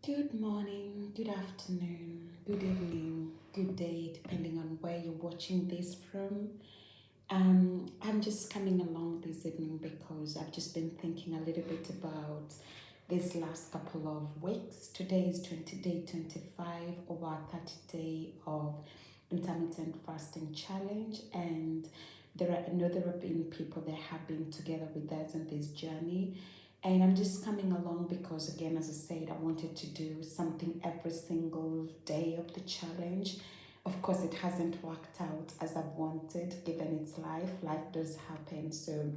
Good morning, good afternoon, good evening, good day, depending on where you're watching this from. I'm just coming along this evening because I've just been thinking a little bit about this last couple of weeks. Today is day 25 of our 30 day of intermittent fasting challenge, and there have been people that have been together with us in this journey. And I'm just coming along because, again, as I said, I wanted to do something every single day of the challenge. Of course, it hasn't worked out as I've wanted, given its life. Life does happen. So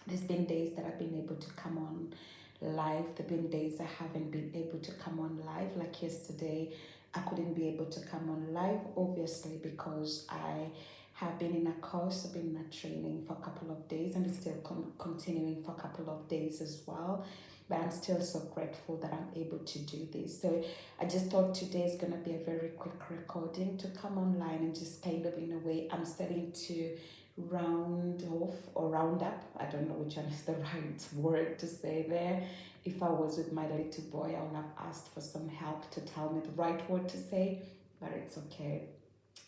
there's been days that I've been able to come on live. There've been days I haven't been able to come on live. Like yesterday, I couldn't be able to come on live, obviously, because I have been in a course, I've been in a training for a couple of days, and it's still continuing for a couple of days as well. But I'm still so grateful that I'm able to do this. So I just thought today is going to be a very quick recording to come online and just kind of, in a way, I'm starting to round off or round up. I don't know which one is the right word to say there. If I was with my little boy, I would have asked for some help to tell me the right word to say, but it's okay.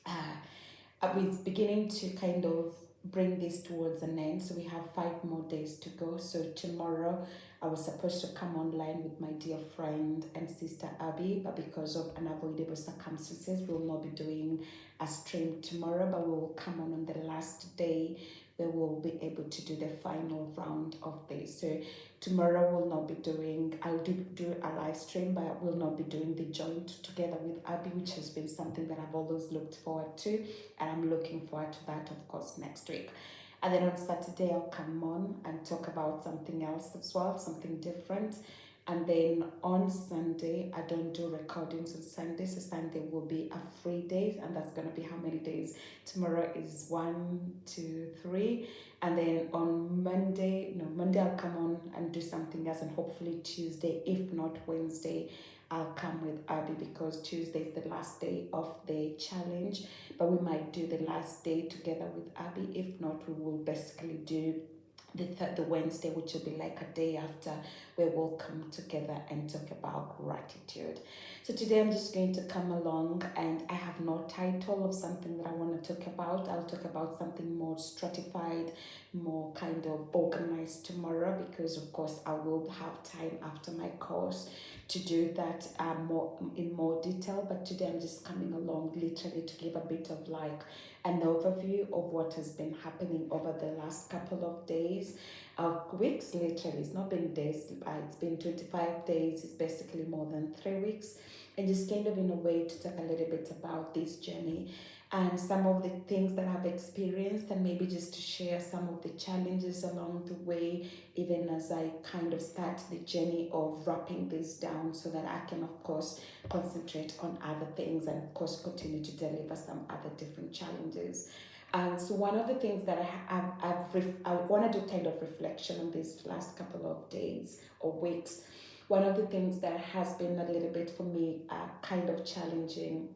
Uh, I was beginning to kind of bring this towards an end. So we have 5 more days to go. So tomorrow I was supposed to come online with my dear friend and sister Abby, but because of unavoidable circumstances, we'll not be doing a stream tomorrow, but we will come on the last day where we'll be able to do the final round of this. So tomorrow we'll not be doing, I'll do a live stream, but we'll not be doing the joint together with Abby, which has been something that I've always looked forward to. And I'm looking forward to that, of course, next week. And then on Saturday, I'll come on and talk about something else as well, something different. And then on Sunday, I don't do recordings on Sunday, so Sunday will be a free day, and that's going to be how many days? Tomorrow is 1, 2, 3. And then on Monday I'll come on and do something else, and hopefully Tuesday, if not Wednesday, I'll come with Abby because Tuesday is the last day of the challenge, but we might do the last day together with Abby. If not, we will basically do the Wednesday, which will be like a day after, where we'll come together and talk about gratitude. So today I'm just going to come along, and I have no title of something that I want to talk about. I'll talk about something more stratified, more kind of organized tomorrow, because of course I will have time after my course to do that more in more detail. But today I'm just coming along literally to give a bit of like an overview of what has been happening over the last couple of days, weeks. Literally, it's not been days, it's been 25 days. It's basically more than 3 weeks, and just kind of in a way to talk a little bit about this journey and some of the things that I've experienced, and maybe just to share some of the challenges along the way, even as I kind of start the journey of wrapping this down, so that I can, of course, concentrate on other things and, of course, continue to deliver some other different challenges. And so one of the things that I want to do kind of reflection on these last couple of days or weeks. One of the things that has been a little bit for me kind of challenging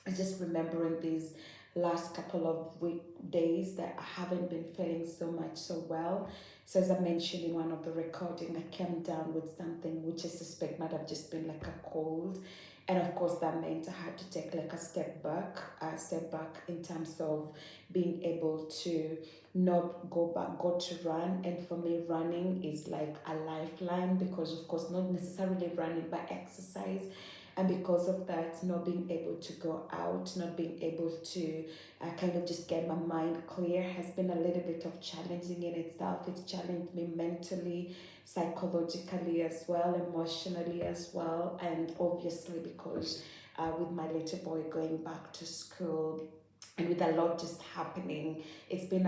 is just remembering these last couple of days that I haven't been feeling so much so well. So as I mentioned in one of the recording, I came down with something which I suspect might have just been like a cold. And of course that meant I had to take like a step back in terms of being able to not go to run. And for me, running is like a lifeline, because of course not necessarily running, but exercise. And because of that, not being able to go out, not being able to kind of just get my mind clear has been a little bit of challenging in itself. It's challenged me mentally, psychologically as well, emotionally as well, and obviously because with my little boy going back to school, and with a lot just happening, it's been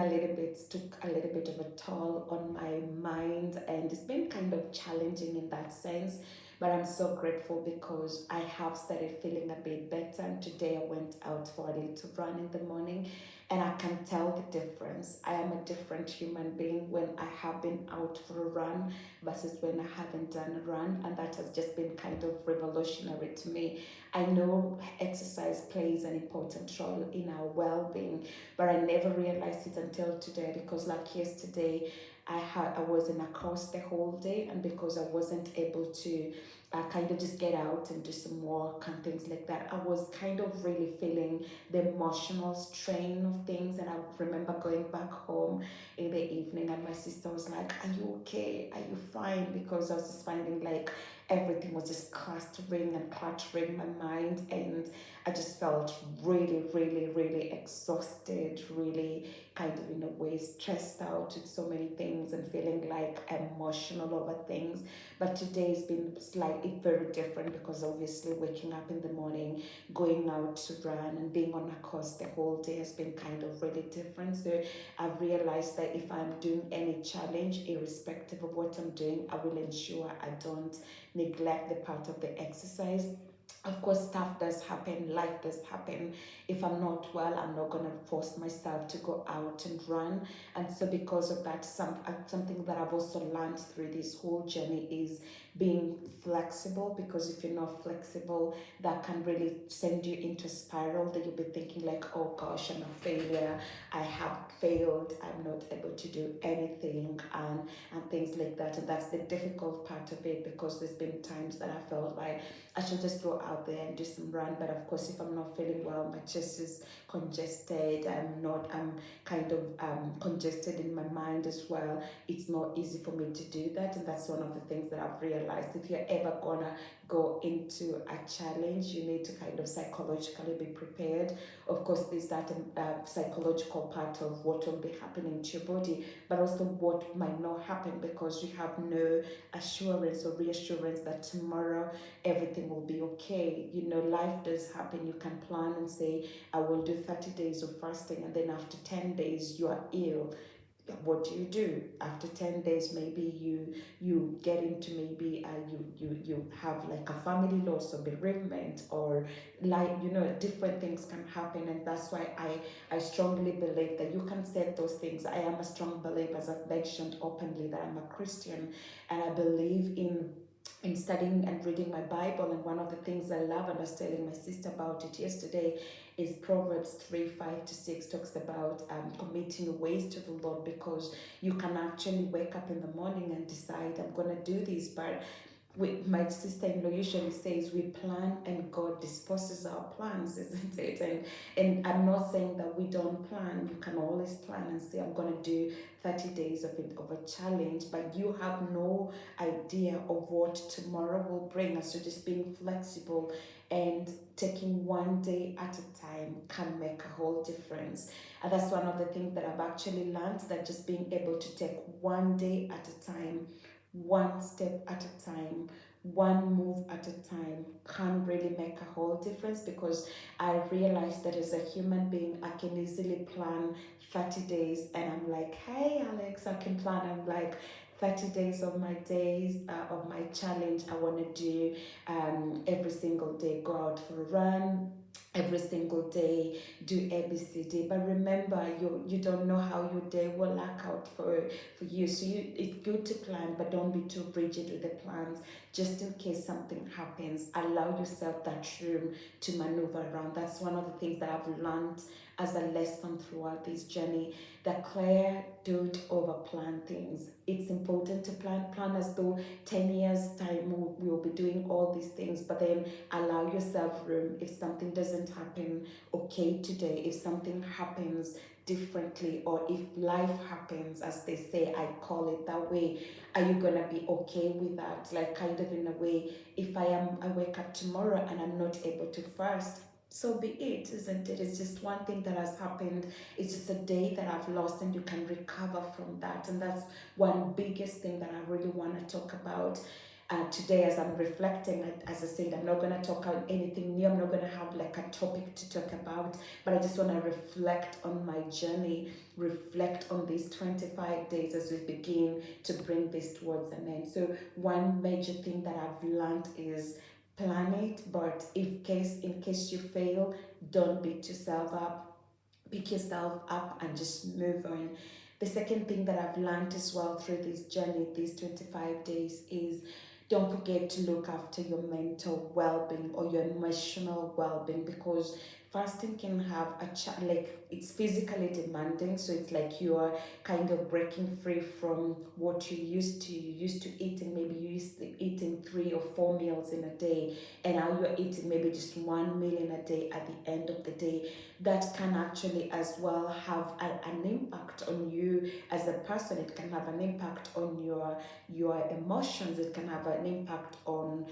took a little bit of a toll on my mind, and it's been kind of challenging in that sense. But I'm so grateful because I have started feeling a bit better. And today I went out for a little run in the morning, and I can tell the difference. I am a different human being when I have been out for a run versus when I haven't done a run. And that has just been kind of revolutionary to me. I know exercise plays an important role in our well being, but I never realized it until today, because, like yesterday, I was in a course the whole day, and because I wasn't able to kind of just get out and do some work and things like that, I was kind of really feeling the emotional strain of things. And I remember going back home in the evening, and my sister was like, "Are you okay? Are you fine?" Because I was just finding like everything was just cluttering my mind, and I just felt really, really, really exhausted, really kind of in a way stressed out with so many things and feeling like emotional over things. But today's been slightly very different, because obviously waking up in the morning, going out to run, and being on a course the whole day has been kind of really different. So I've realized that if I'm doing any challenge, irrespective of what I'm doing, I will ensure I don't neglect the part of the exercise. Of course, stuff does happen, life does happen. If I'm not well, I'm not gonna force myself to go out and run. And so because of that, something that I've also learned through this whole journey is being flexible. Because if you're not flexible, that can really send you into a spiral that you'll be thinking like, oh gosh, I'm a failure, I have failed, I'm not able to do anything, and things like that. And that's the difficult part of it, because there's been times that I felt like I should just go out there and do some run. But of course, if I'm not feeling well, my chest is congested. I'm kind of congested in my mind as well. It's not easy for me to do that. And that's one of the things that I've realized. If you're ever gonna go into a challenge, you need to kind of psychologically be prepared. Of course, there's that psychological part of what will be happening to your body, but also what might not happen, because you have no assurance or reassurance that tomorrow everything will be okay. You know, life does happen. You can plan and say, I will do 30 days of fasting, and then after 10 days, you are ill. What do after 10 days? Maybe you get into, maybe you have like a family loss or bereavement, or like, you know, different things can happen. And that's why I strongly believe that you can set those things. I am a strong believer, as I've mentioned openly, that I'm a Christian, and I believe in studying and reading my Bible. And one of the things I love, and I was telling my sister about it yesterday, is Proverbs 3:5-6 talks about committing your ways to the Lord, because you can actually wake up in the morning and decide, I'm going to do this. But my sister-in-law usually says we plan and God disposes our plans, isn't it? And I'm not saying that we don't plan. You can always plan and say, I'm going to do 30 days of a challenge, but you have no idea of what tomorrow will bring us. So just being flexible and taking one day at a time can make a whole difference. And that's one of the things that I've actually learned, that just being able to take one day at a time, one step at a time, one move at a time, can really make a whole difference. Because I realized that as a human being, I can easily plan 30 days, and I'm like, hey Alex, I can plan, I'm like, 30 days of my of my challenge. I want to do every single day, go out for a run, every single day do ABCD. But remember, you don't know how your day will work out for you. So it's good to plan, but don't be too rigid with the plans. Just in case something happens, allow yourself that room to maneuver around. That's one of the things that I've learned as a lesson throughout this journey. That Claire, don't over plan things. It's important to plan as though 10 years time we'll be doing all these things, but then allow yourself room. If something doesn't happen okay today, if something happens differently, or if life happens, as they say, I call it that way, are you gonna be okay with that? Like, kind of in a way, if I wake up tomorrow and I'm not able to fast, so be it, isn't it? It's just one thing that has happened. It's just a day that I've lost, and you can recover from that. And that's one biggest thing that I really want to talk about today as I'm reflecting. As I said, I'm not going to talk about anything new. I'm not going to have like a topic to talk about, but I just want to reflect on my journey, reflect on these 25 days as we begin to bring this towards an end. So one major thing that I've learned is plan it, but in case you fail, don't beat yourself up. Pick yourself up and just move on. The second thing that I've learned as well through this journey, these 25 days, is don't forget to look after your mental well-being or your emotional well-being, because fasting can have like it's physically demanding, so it's like you're kind of breaking free from what you used to. You used to eating, maybe you used to eating 3 or 4 meals in a day, and now you're eating maybe just 1 meal in a day at the end of the day. That can actually as well have an impact on you as a person. It can have an impact on your emotions. It can have an impact on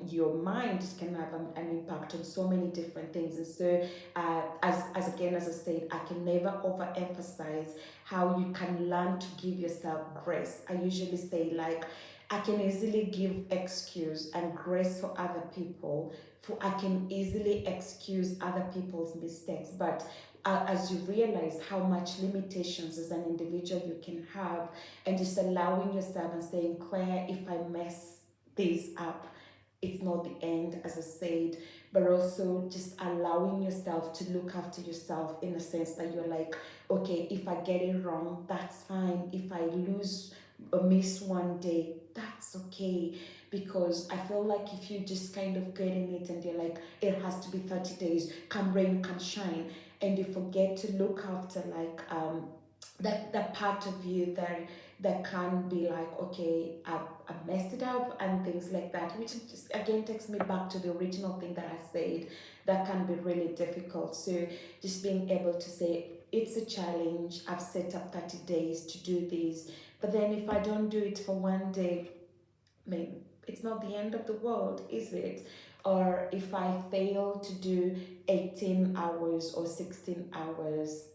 your mind. It can have an impact on so many different things. And so as again, as I said, I can never overemphasize how you can learn to give yourself grace. I usually say, like, I can easily give excuse and grace for other people. For I can easily excuse other people's mistakes, but as you realize how much limitations as an individual you can have, and just allowing yourself and saying, Claire, if I mess this up, it's not the end, as I said, but also just allowing yourself to look after yourself in a sense that you're like, okay, if I get it wrong, that's fine. If I lose or miss one day, that's okay. Because I feel like if you just kind of get in it and you're like, it has to be 30 days, come rain, come shine, and you forget to look after like that part of you that can be like, okay, I messed it up and things like that, which just again takes me back to the original thing that I said, that can be really difficult. So just being able to say, it's a challenge, I've set up 30 days to do this, but then if I don't do it for one day, I mean, it's not the end of the world, is it? Or if I fail to do 18 hours or 16 hours,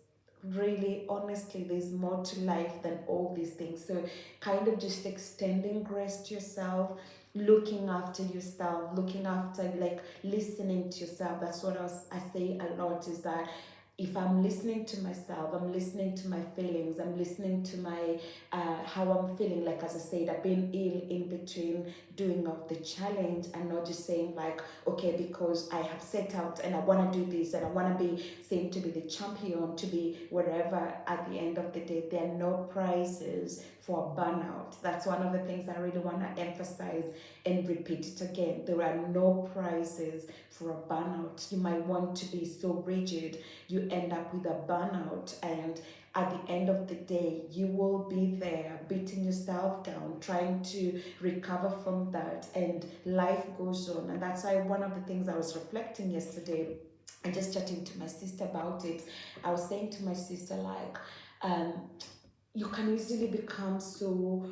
really, honestly, there's more to life than all these things. So, kind of just extending grace to yourself, looking after yourself, looking after, like, listening to yourself. That's what I say a lot, is that if I'm listening to myself, I'm listening to my feelings, I'm listening to my how I'm feeling. Like, as I said, I've been ill in between doing of the challenge, and not just saying like, okay, because I have set out and I want to do this and I want to be seen to be the champion, to be wherever. At the end of the day, there are no prizes for burnout. That's one of the things I really want to emphasize and repeat it again. There are no prizes for a burnout. You might want to be so rigid, you end up with a burnout, and at the end of the day, you will be there beating yourself down, trying to recover from that, and life goes on. And that's why one of the things I was reflecting yesterday and just chatting to my sister about it, I was saying to my sister, like, um, you can easily become so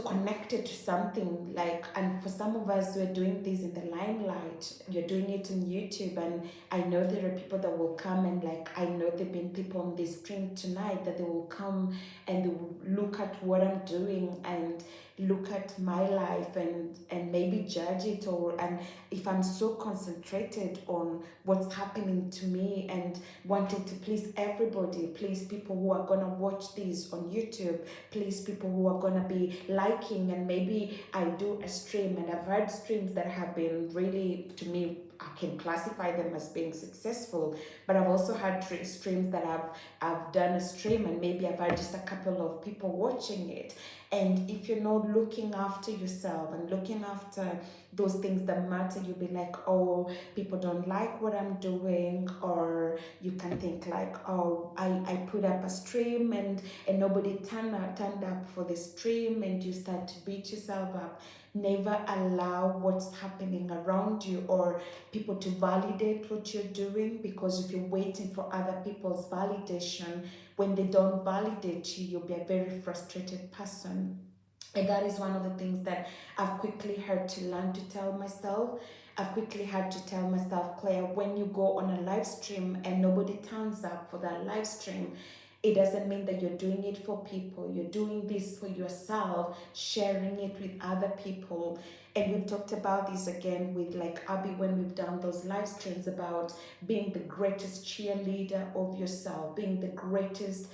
connected to something, like, and for some of us who are doing this in the limelight, you're doing it on YouTube, and I know there are people that will come, and like, I know there've been people on this stream tonight that they will come and they will look at what I'm doing and look at my life and maybe judge it, or, and if I'm so concentrated on what's happening to me and wanting to please everybody, please people who are gonna watch this on YouTube, please people who are gonna be liking, and maybe I do a stream, and I've heard streams that have been really, to me, I can classify them as being successful, but I've also had streams that I've done a stream and maybe I've had just a couple of people watching it. And if you're not looking after yourself and looking after those things that matter, you'll be like, oh, people don't like what I'm doing, or you can think like, oh, I put up a stream and nobody turned up for the stream, and you start to beat yourself up. Never allow what's happening around you or people to validate what you're doing, because if you're waiting for other people's validation, when they don't validate you, you'll be a very frustrated person. And that is one of the things that I've quickly had to learn to tell myself. I've quickly had to tell myself, Claire, when you go on a live stream and nobody turns up for that live stream, it doesn't mean that you're doing it for people. You're doing this for yourself, sharing it with other people. And we've talked about this again with like Abby when we've done those live streams about being the greatest cheerleader of yourself, being the greatest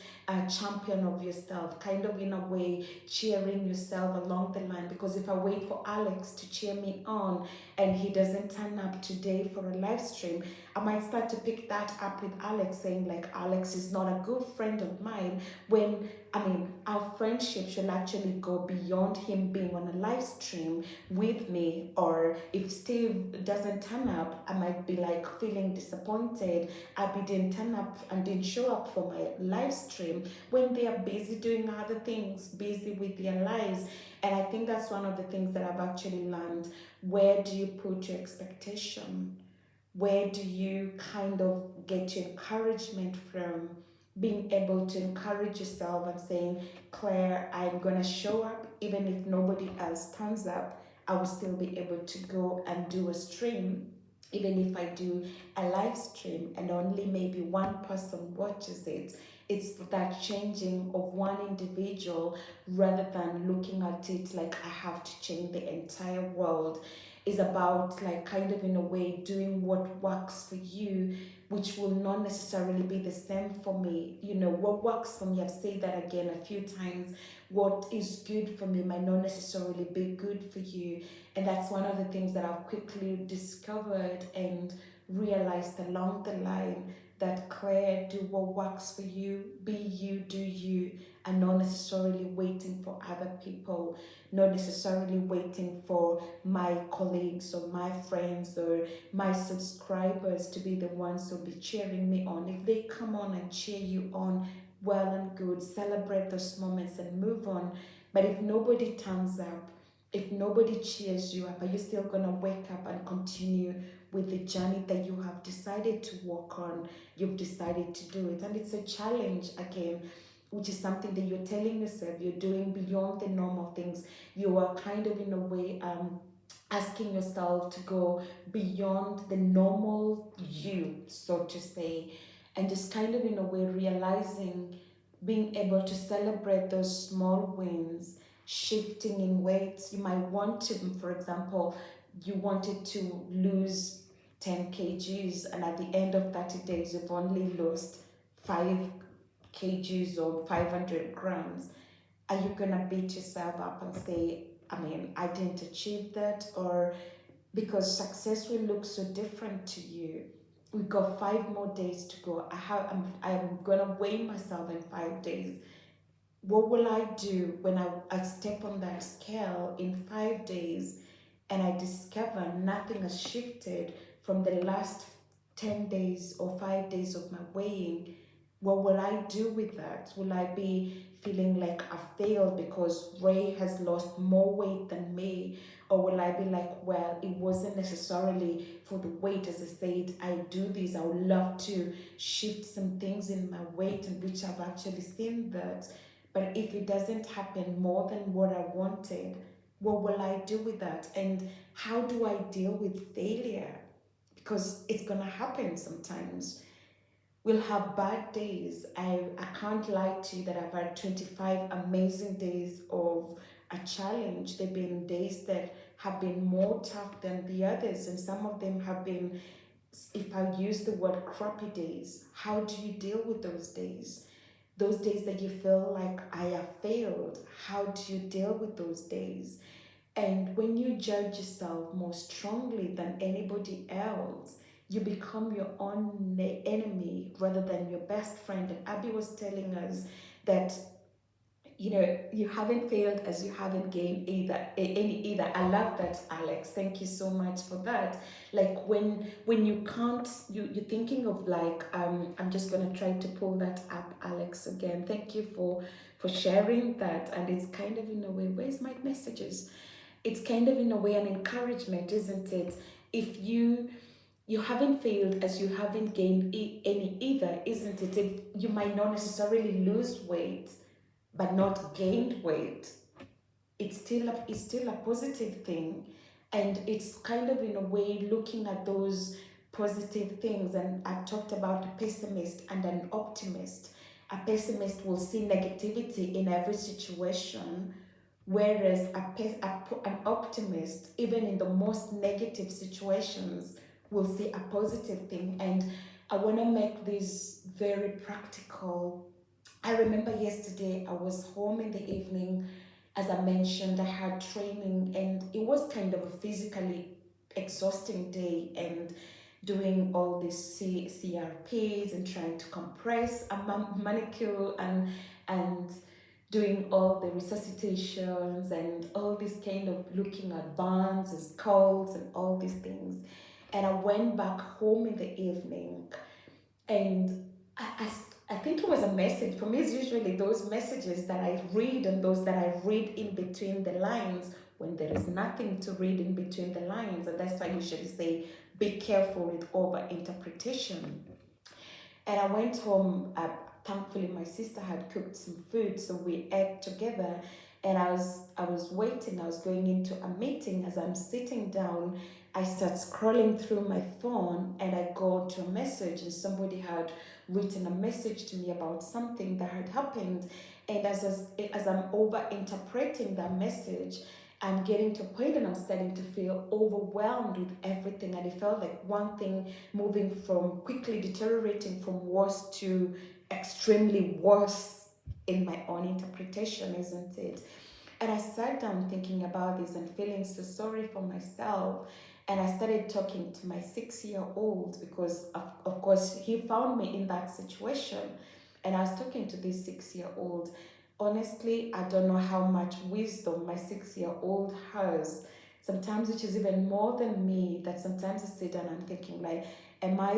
champion of yourself, kind of in a way cheering yourself along the line. Because if I wait for Alex to cheer me on and he doesn't turn up today for a live stream, I might start to pick that up with Alex, saying like, Alex is not a good friend of mine, when I mean, our friendship should actually go beyond him being on a live stream with me. Or if Steve doesn't turn up, I might be like feeling disappointed. Abby didn't turn up and didn't show up for my live stream when they are busy doing other things, busy with their lives. And I think that's one of the things that I've actually learned. Where do you put your expectation? Where do you kind of get your encouragement from? Being able to encourage yourself and saying, Claire, I'm going to show up even if nobody else turns up. I will still be able to go and do a stream. Even if I do a live stream and only maybe one person watches it, it's that changing of one individual rather than looking at it like I have to change the entire world. Is about like kind of in a way doing what works for you, which will not necessarily be the same for me. You know, what works for me, I've said that again a few times, what is good for me might not necessarily be good for you. And that's one of the things that I've quickly discovered and realized along the line, that Claire, do what works for you, be you, do you, and not necessarily waiting for other people, not necessarily waiting for my colleagues or my friends or my subscribers to be the ones who'll be cheering me on. If they come on and cheer you on, well and good, celebrate those moments and move on. But if nobody turns up, if nobody cheers you up, are you still gonna wake up and continue with the journey that you have decided to walk on? You've decided to do it, and it's a challenge again, which is something that you're telling yourself you're doing beyond the normal things. You are kind of in a way asking yourself to go beyond the normal you, so to say, and just kind of in a way realizing, being able to celebrate those small wins, shifting in weights. You might want to, for example, you wanted to lose 10 kgs, and at the end of 30 days, you've only lost 5 kgs or 500 grams. Are you gonna beat yourself up and say, I mean, I didn't achieve that? Or because success will look so different to you. We've got 5 more days to go. I'm gonna weigh myself in 5 days. What will I do when I step on that scale in 5 days and I discover nothing has shifted from the last 10 days or 5 days of my weighing? What will I do with that? Will I be feeling like I failed because Ray has lost more weight than me? Or will I be like, well, it wasn't necessarily for the weight. As I said, I do this. I would love to shift some things in my weight, and which I've actually seen that. But if it doesn't happen more than what I wanted, what will I do with that? And how do I deal with failure? Because it's going to happen sometimes. We'll have bad days. I can't lie to you that I've had 25 amazing days of a challenge. There have been days that have been more tough than the others, and some of them have been, if I use the word crappy days. How do you deal with those days? Those days that you feel like I have failed, how do you deal with those days? And when you judge yourself more strongly than anybody else, you become your own enemy rather than your best friend. And Abby was telling us that, you know, you haven't failed as you haven't gained either. I love that, Alex. Thank you so much for that. Like when you can't, you're thinking of like, I'm just gonna try to pull that up, Alex, again. Thank you for sharing that. And it's kind of in a way, where's my messages? It's kind of in a way an encouragement, isn't it? If you haven't failed as you haven't gained any either, isn't it? If you might not necessarily lose weight but not gained weight, it's still a positive thing. And it's kind of in a way looking at those positive things. And I've talked about a pessimist and an optimist. A pessimist will see negativity in every situation, whereas an optimist, even in the most negative situations, will see a positive thing. And I want to make this very practical. I remember yesterday I was home in the evening. As I mentioned, I had training, and it was kind of a physically exhausting day, and doing all these CRPs and trying to compress a manicure and doing all the resuscitations and all this kind of looking at burns and skulls and all these things. And I went back home in the evening, and I think it was a message. For me, it's usually those messages that I read and those that I read in between the lines when there is nothing to read in between the lines. And that's why I usually say, be careful with over interpretation. And I went home. Thankfully, my sister had cooked some food, so we ate together. And I was waiting. I was going into a meeting. As I'm sitting down, I start scrolling through my phone, and I go to a message, and somebody had written a message to me about something that had happened. And as I'm over interpreting that message, I'm getting to a point and I'm starting to feel overwhelmed with everything. And it felt like one thing moving from quickly deteriorating from worse to extremely worse in my own interpretation, isn't it? And I sat down thinking about this and feeling so sorry for myself. And I started talking to my 6 year old because, of course, he found me in that situation. And I was talking to this 6 year old. Honestly, I don't know how much wisdom my 6 year old has. Sometimes, which is even more than me, that sometimes I sit down and thinking, like, am I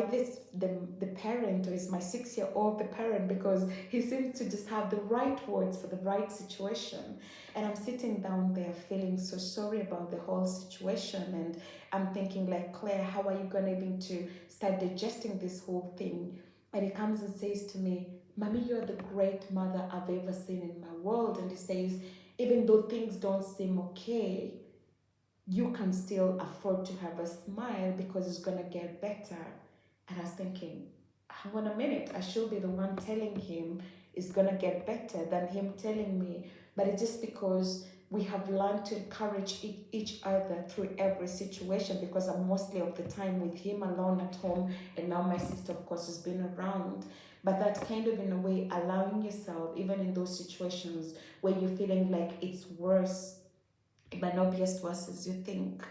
the parent, or is my 6 year old the parent? Because he seems to just have the right words for the right situation. And I'm sitting down there feeling so sorry about the whole situation. And I'm thinking, like, Claire, how are you going to even to start digesting this whole thing? And he comes and says to me, Mommy, you're the great mother I've ever seen in my world. And he says, even though things don't seem okay, you can still afford to have a smile because it's going to get better. And I was thinking, hang on a minute, I should be the one telling him it's going to get better than him telling me. But it's just because we have learned to encourage each other through every situation, because I'm mostly of the time with him alone at home. And now my sister, of course, has been around. But that kind of, in a way, allowing yourself, even in those situations where you're feeling like it's worse, it might not be as worse as you think.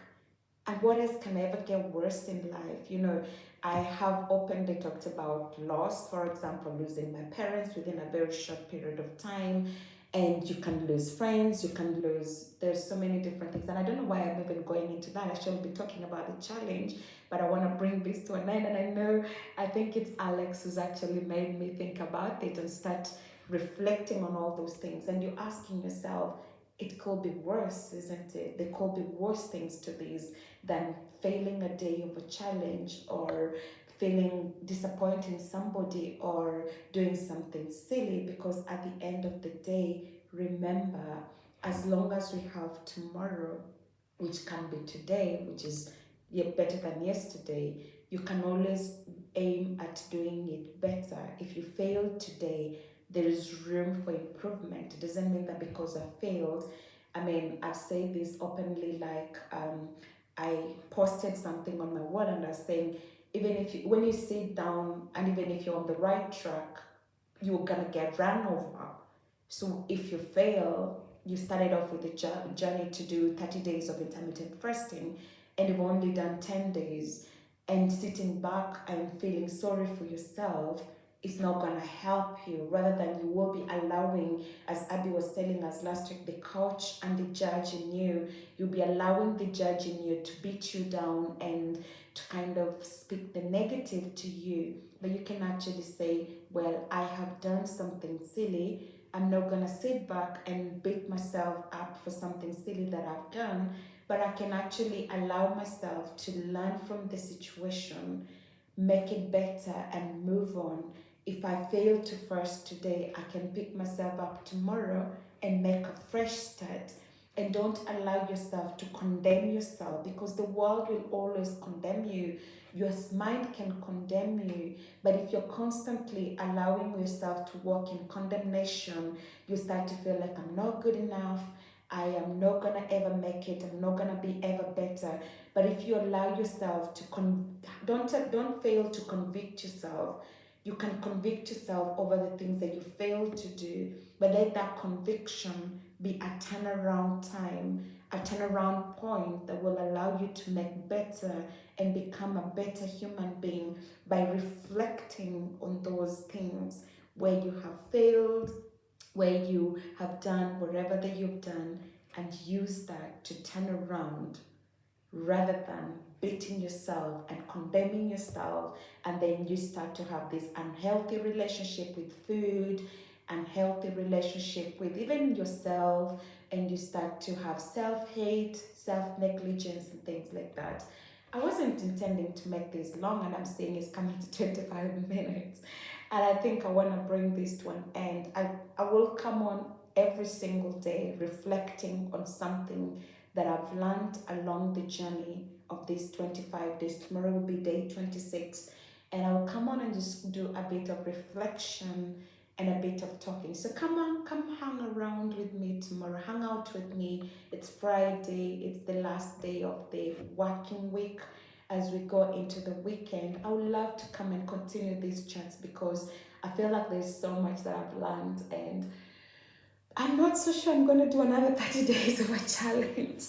And what else can ever get worse in life? I have openly talked about loss, for example, losing my parents within a very short period of time. And you can lose friends, there's so many different things. And I don't know why I'm even going into that. I should be talking about the challenge, but I want to bring this to an end. And I think it's Alex who's actually made me think about it and start reflecting on all those things. And you're asking yourself, it could be worse, isn't it? There could be worse things to these than failing a day of a challenge, or feeling disappointing somebody, or doing something silly. Because at the end of the day, remember, as long as we have tomorrow, which can be today, which is better than yesterday, you can always aim at doing it better. If you fail today, there is room for improvement. It doesn't mean that because I failed, I mean, I've said this openly, like, I posted something on my wall and I was saying, even if when you sit down and even if you're on the right track, you're gonna get run over. So if you fail, you started off with a journey to do 30 days of intermittent fasting, and you've only done 10 days, and sitting back and feeling sorry for yourself is not gonna help you. Rather than, you will be allowing, as Abby was telling us last week, the coach and the judge in you, you'll be allowing the judge in you to beat you down and to kind of speak the negative to you. But you can actually say, well, I have done something silly. I'm not gonna sit back and beat myself up for something silly that I've done, but I can actually allow myself to learn from the situation, make it better, and move on. If I fail to first today, I can pick myself up tomorrow and make a fresh start. And don't allow yourself to condemn yourself, because the world will always condemn you. Your mind can condemn you, but if you're constantly allowing yourself to walk in condemnation, you start to feel like, I'm not good enough, I am not gonna ever make it, I'm not gonna be ever better. But if you allow yourself to don't fail to convict yourself. You can convict yourself over the things that you failed to do, but let that conviction be a turnaround time, a turnaround point that will allow you to make better and become a better human being by reflecting on those things where you have failed, where you have done whatever that you've done and use that to turn around rather than beating yourself and condemning yourself, and then you start to have this unhealthy relationship with food, unhealthy relationship with even yourself, and you start to have self-hate, self-negligence, and things like that. I wasn't intending to make this long, and I'm saying it's coming to 25 minutes, and I think I want to bring this to an end. I will come on every single day reflecting on something that I've learned along the journey of these 25 days. Tomorrow will be day 26. And I'll come on and just do a bit of reflection and a bit of talking. So come on, come hang around with me tomorrow. Hang out with me. It's Friday. It's the last day of the working week. As we go into the weekend, I would love to come and continue these chats because I feel like there's so much that I've learned, and I'm not so sure I'm going to do another 30 days of a challenge.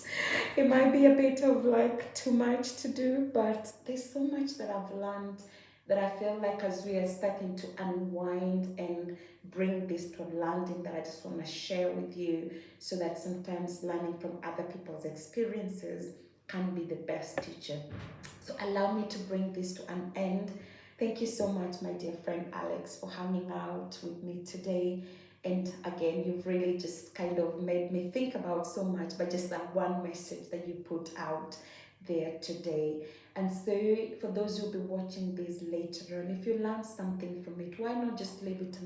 It might be a bit of like too much to do, but there's so much that I've learned that I feel like as we are starting to unwind and bring this to a landing, that I just want to share with you, so that sometimes learning from other people's experiences can be the best teacher. So allow me to bring this to an end. Thank you so much, my dear friend Alex, for hanging out with me today. And again, you've really just kind of made me think about so much by just that one message that you put out there today. And so, for those who'll be watching this later on, if you learned something from it, why not just leave it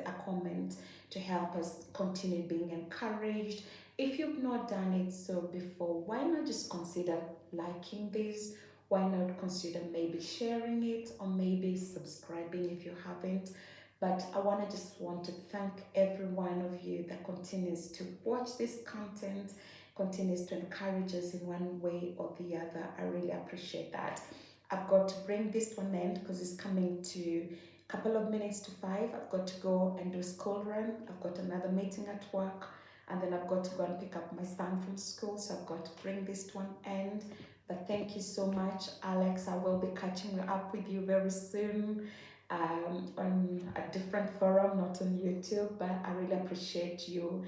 a comment to help us continue being encouraged? If you've not done it so before, why not just consider liking this? Why not consider maybe sharing it or maybe subscribing if you haven't? But I want to thank every one of you that continues to watch this content, continues to encourage us in one way or the other. I really appreciate that. I've got to bring this to an end because it's coming to a couple of minutes to 5. I've got to go and do school run. I've got another meeting at work, and then I've got to go and pick up my son from school. So I've got to bring this to an end. But thank you so much, Alex. I will be catching up with you very soon on a different forum, not on YouTube. But I really appreciate you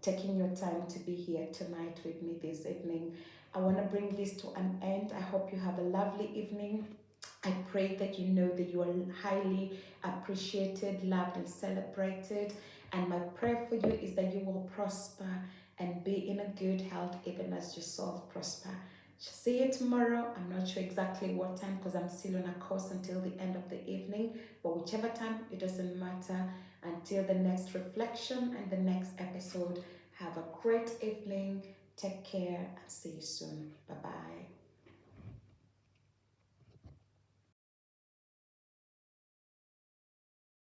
taking your time to be here tonight with me this evening. I want to bring this to an end. I hope you have a lovely evening. I pray that you know that you are highly appreciated, loved, and celebrated. And my prayer for you is that you will prosper and be in a good health, even as your soul prosper. See you tomorrow. I'm not sure exactly what time because I'm still on a course until the end of the evening. But whichever time, it doesn't matter. Until the next reflection and the next episode, have a great evening. Take care and see you soon. Bye bye.